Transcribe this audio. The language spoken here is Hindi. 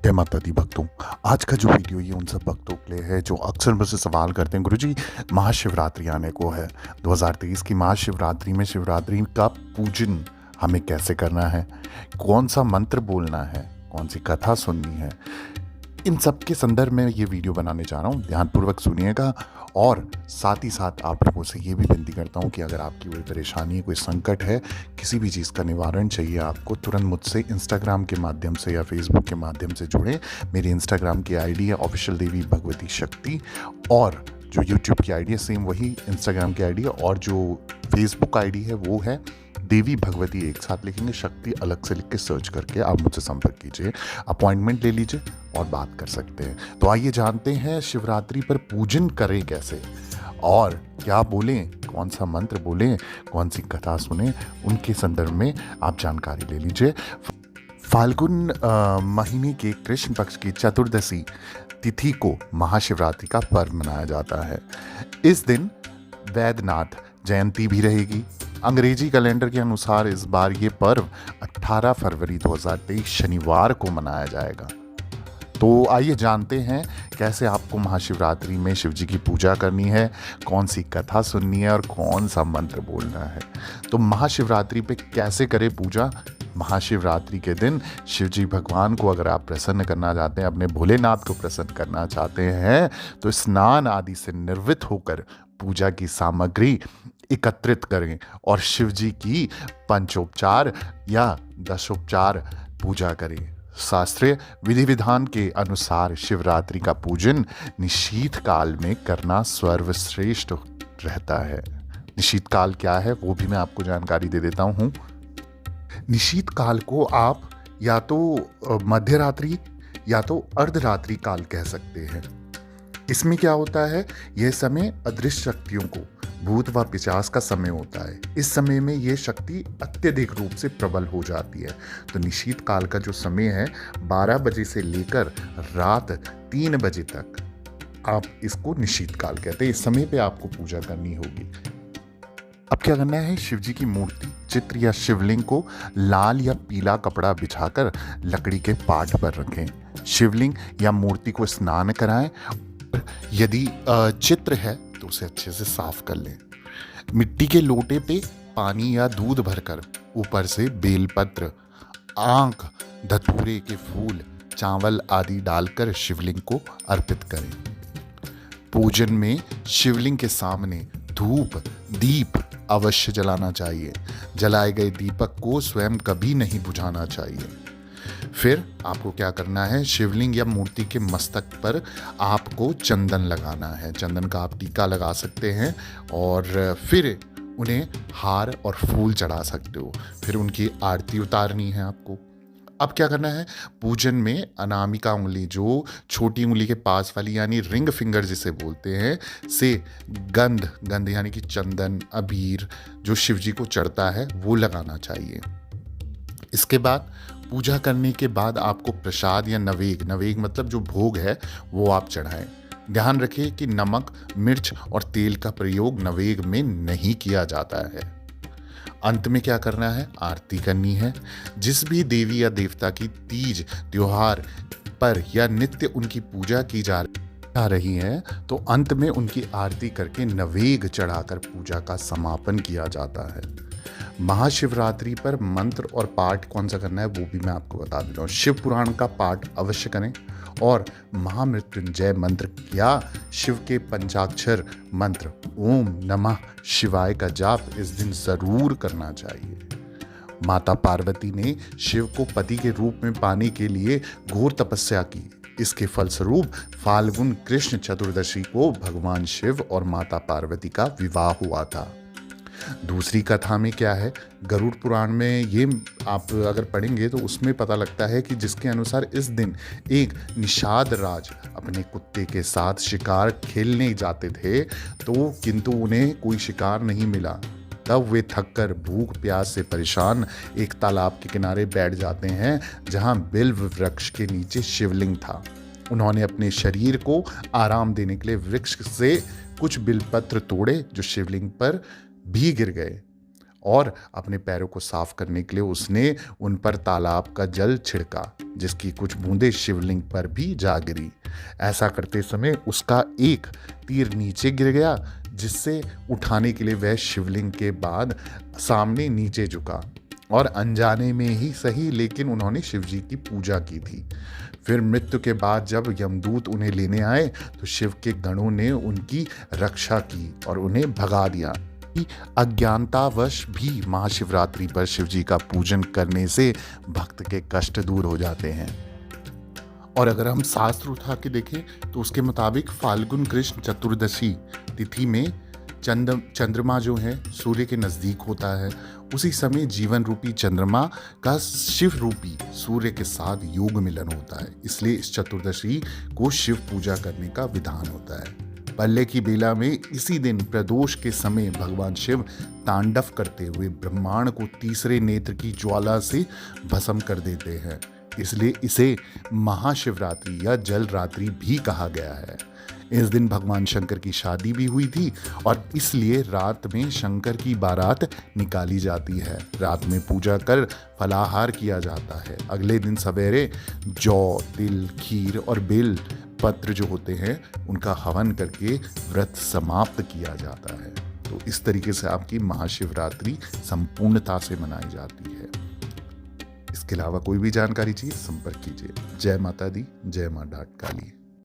जय माता दी भक्तों। आज का जो वीडियो ये उन सब भक्तों के लिए है जो अक्सर मुझसे सवाल करते हैं, गुरुजी महाशिवरात्रि आने को है। 2023 की महाशिवरात्रि में शिवरात्रि का पूजन हमें कैसे करना है, कौन सा मंत्र बोलना है, कौन सी कथा सुननी है, इन सब के संदर्भ में ये वीडियो बनाने जा रहा हूँ। ध्यानपूर्वक सुनिएगा और साथ ही साथ आप लोगों से ये भी विनती करता हूँ कि अगर आपकी कोई परेशानी है, कोई संकट है, किसी भी चीज़ का निवारण चाहिए आपको, तुरंत मुझसे इंस्टाग्राम के माध्यम से या फेसबुक के माध्यम से जुड़ें। मेरी इंस्टाग्राम की आईडी है ऑफिशियल देवी भगवती शक्ति, और जो यूट्यूब की आईडी है सेम वही इंस्टाग्राम की आईडी है, और जो फेसबुक आईडी है वो है देवी भगवती, एक साथ लिखेंगे, शक्ति अलग से लिख के सर्च करके आप मुझसे संपर्क कीजिए, अपॉइंटमेंट ले लीजिए और बात कर सकते हैं। तो आइए जानते हैं शिवरात्रि पर पूजन करें कैसे, और क्या बोलें, कौन सा मंत्र बोलें, कौन सी कथा सुने, उनके संदर्भ में आप जानकारी ले लीजिए। फाल्गुन महीने के कृष्ण पक्ष की चतुर्दशी तिथि को महाशिवरात्रि का पर्व मनाया जाता है। इस दिन वैद्यनाथ जयंती भी रहेगी। अंग्रेजी कैलेंडर के अनुसार इस बार ये पर्व 18 फरवरी 2023 शनिवार को मनाया जाएगा। तो आइए जानते हैं कैसे आपको महाशिवरात्रि में शिव जी की पूजा करनी है, कौन सी कथा सुननी है और कौन सा मंत्र बोलना है। तो महाशिवरात्रि पे कैसे करें पूजा। महाशिवरात्रि के दिन शिव जी भगवान को अगर आप प्रसन्न करना चाहते हैं, अपने भोलेनाथ को प्रसन्न करना चाहते हैं, तो स्नान आदि से निर्वृत्त होकर पूजा की सामग्री एकत्रित करें और शिव जी की पंचोपचार या दशोपचार पूजा करें। शास्त्रीय विधि विधान के अनुसार शिवरात्रि का पूजन निशीथ काल में करना सर्वश्रेष्ठ रहता है। निशीथ काल क्या है वो भी मैं आपको जानकारी दे देता हूँ। निशीथ काल को आप या तो मध्यरात्रि या तो अर्धरात्रि काल कह सकते हैं। इसमें क्या होता है, यह समय अदृश्य शक्तियों को, भूत व पिशाच का समय होता है। इस समय में ये शक्ति अत्यधिक रूप से प्रबल हो जाती है। तो निशीथ काल का जो समय है 12 बजे से लेकर रात 3 बजे तक, आप इसको निशीथ काल कहते हैं। इस समय पे आपको पूजा करनी होगी। अब क्या करना है, शिव जी की मूर्ति, चित्र या शिवलिंग को लाल या पीला कपड़ा बिछाकर लकड़ी के पाट पर रखें। शिवलिंग या मूर्ति को स्नान कराएं। यदि चित्र है तो उसे अच्छे से साफ कर लें। मिट्टी के लोटे पे पानी या दूध भरकर ऊपर से बेलपत्र, आंख, धतूरे के फूल, चावल आदि डालकर शिवलिंग को अर्पित करें। पूजन में शिवलिंग के सामने धूप दीप अवश्य जलाना चाहिए। जलाए गए दीपक को स्वयं कभी नहीं बुझाना चाहिए। फिर आपको क्या करना है, शिवलिंग या मूर्ति के मस्तक पर आपको चंदन लगाना है। चंदन का आप टीका लगा सकते हैं और फिर उन्हें हार और फूल चढ़ा सकते हो। फिर उनकी आरती उतारनी है आपको। अब क्या करना है, पूजन में अनामिका उंगली, जो छोटी उंगली के पास वाली यानी रिंग फिंगर जिसे बोलते हैं, से गंध यानी कि चंदन अबीर जो शिव जी को चढ़ता है वो लगाना चाहिए। इसके बाद पूजा करने के बाद आपको प्रसाद या नवेग मतलब जो भोग है वो आप चढ़ाएं। ध्यान रखें कि नमक, मिर्च और तेल का प्रयोग नवेग में नहीं किया जाता है। अंत में क्या करना है, आरती करनी है। जिस भी देवी या देवता की तीज त्योहार पर या नित्य उनकी पूजा की जा रही है, तो अंत में उनकी आरती करके नवेग चढ़ाकर पूजा का समापन किया जाता है। महाशिवरात्रि पर मंत्र और पाठ कौन सा करना है वो भी मैं आपको बता देता हूँ। शिव पुराण का पाठ अवश्य करें और महामृत्युंजय मंत्र या शिव के पंचाक्षर मंत्र ओम नमः शिवाय का जाप इस दिन जरूर करना चाहिए। माता पार्वती ने शिव को पति के रूप में पाने के लिए घोर तपस्या की। इसके फलस्वरूप फाल्गुन कृष्ण चतुर्दशी को भगवान शिव और माता पार्वती का विवाह हुआ था। दूसरी कथा में क्या है, गरुड़ पुराण में ये आप अगर पढ़ेंगे तो उसमें पता लगता है कि जिसके अनुसार इस दिन एक निषाद राज अपने कुत्ते के साथ शिकार खेलने जाते थे, तो किंतु उन्हें कोई शिकार नहीं मिला। तब वे थककर भूख प्यास से परेशान एक तालाब के किनारे बैठ जाते हैं जहां बिल्व वृक्ष के नीचे शिवलिंग था। उन्होंने अपने शरीर को आराम देने के लिए वृक्ष से कुछ बिलपत्र तोड़े जो शिवलिंग पर भी गिर गए और अपने पैरों को साफ करने के लिए उसने उन पर तालाब का जल छिड़का, जिसकी कुछ बूंदें शिवलिंग पर भी जा गिरी। ऐसा करते समय उसका एक तीर नीचे गिर गया, जिससे उठाने के लिए वह शिवलिंग के बाद सामने नीचे झुका, और अनजाने में ही सही लेकिन उन्होंने शिवजी की पूजा की थी। फिर मृत्यु के बाद जब यमदूत उन्हें लेने आए तो शिव के गणों ने उनकी रक्षा की और उन्हें भगा दिया। अज्ञानतावश भी महाशिवरात्रि पर शिवजी का पूजन करने से भक्त के कष्ट दूर हो जाते हैं। और अगर हम शास्त्र उठा के देखें तो उसके मुताबिक फाल्गुन कृष्ण चतुर्दशी तिथि में चंद्रमा जो है सूर्य के नज़दीक होता है। उसी समय जीवन रूपी चंद्रमा का शिव रूपी सूर्य के साथ योग मिलन होता है, इसलिए इस चतुर्दशी को शिव पूजा करने का विधान होता है। पल्ले की बेला में इसी दिन प्रदोष के समय भगवान शिव तांडव करते हुए ब्रह्मांड को तीसरे नेत्र की ज्वाला से भस्म कर देते हैं, इसलिए इसे महाशिवरात्रि या जल रात्रि भी कहा गया है। इस दिन भगवान शंकर की शादी भी हुई थी और इसलिए रात में शंकर की बारात निकाली जाती है। रात में पूजा कर फलाहार किया जाता है। अगले दिन सवेरे जौ, तिल, खीर और बेल पत्र जो होते हैं उनका हवन करके व्रत समाप्त किया जाता है। तो इस तरीके से आपकी महाशिवरात्रि संपूर्णता से मनाई जाती है। इसके अलावा कोई भी जानकारी चाहिए संपर्क कीजिए। जय माता दी, जय मां डाट काली।